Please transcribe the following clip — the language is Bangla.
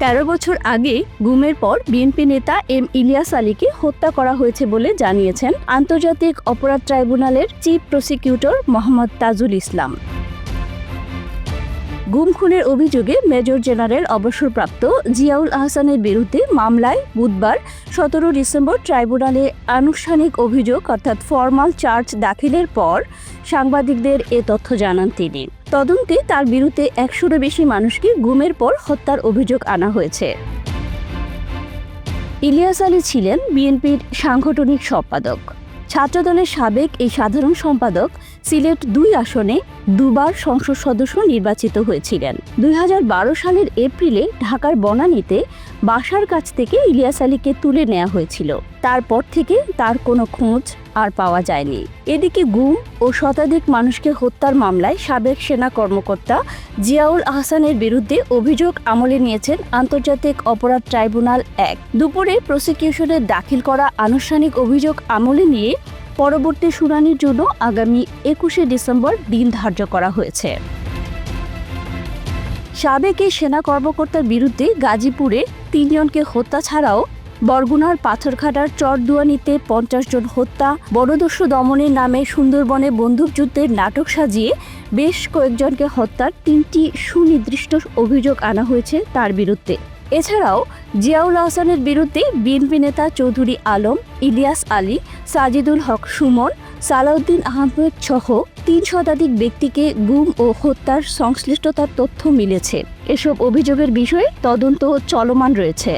13 বছর আগে গুমের পর বিএনপি নেতা এম ইলিয়াস আলীকে হত্যা করা হয়েছে বলে জানিয়েছেন আন্তর্জাতিক অপরাধ ট্রাইব্যুনালের চিফ প্রসিকিউটর মোহাম্মদ তাজুল ইসলাম। গুম খুনের অভিযোগে মেজর জেনারেল অবসরপ্রাপ্ত জিয়াউল আহসানের বিরুদ্ধে মামলায় বুধবার 17 ডিসেম্বর ট্রাইব্যুনালে আনুষ্ঠানিক অভিযোগ অর্থাৎ ফরমাল চার্জ দাখিলের পর সাংবাদিকদের এ তথ্য জানান তিনি। তদন্তে তার বিরুদ্ধে 100-এরও বেশি মানুষকে গুমের পর হত্যার অভিযোগ আনা হয়েছে। ইলিয়াস আলী ছিলেন বিএনপির সাংগঠনিক সম্পাদক। ছাত্রদলের সাবেক এই সাধারণ সম্পাদক সিলেট 2 আসনে দুবার সংসদ সদস্য নির্বাচিত হয়েছিলেন। 2012 সালের এপ্রিলে ঢাকার বনানীতে বাসার কাছ থেকে ইলিয়াস আলীকে তুলে নেওয়া হয়েছিল। তারপর থেকে তার কোনো খোঁজ আর পাওয়া যায়নি। এদিকে গুম ও শতাধিক মানুষকে হত্যার মামলায় সাবেক সেনা কর্মকর্তা জিয়াউল আহসানের বিরুদ্ধে অভিযোগ আমলে নিয়েছেন আন্তর্জাতিক অপরাধ ট্রাইব্যুনাল 1। দুপুরে প্রসিকিউশনের দাখিল করা আনুষ্ঠানিক অভিযোগ আমলে নিয়ে পরবর্তী শুনানির জন্য আগামী 21 ডিসেম্বর দিন ধার্য করা হয়েছে। সাবেক এই সেনা কর্মকর্তার বিরুদ্ধে গাজীপুরে 3 জনকে হত্যা ছাড়াও বরগুনার পাথরঘাটার চরদুয়ানিতে 50 জন হত্যা, বনদস্যু দমনের নামে সুন্দরবনে বন্দুকযুদ্ধের নাটক সাজিয়ে বেশ কয়েকজনকে হত্যার 3টি সুনির্দিষ্ট অভিযোগ আনা হয়েছে তার বিরুদ্ধে। এছাড়াও জিয়াউল আহসানের বিরুদ্ধে বিএনপি নেতা চৌধুরী আলম, ইলিয়াস আলী, সাজিদুল হক সুমন, সালাউদ্দিন আহমেদ সহ 3 শতাধিক ব্যক্তিকে গুম ও হত্যার সংশ্লিষ্টতার তথ্য মিলেছে। এসব অভিযোগের বিষয়ে তদন্ত চলমান রয়েছে।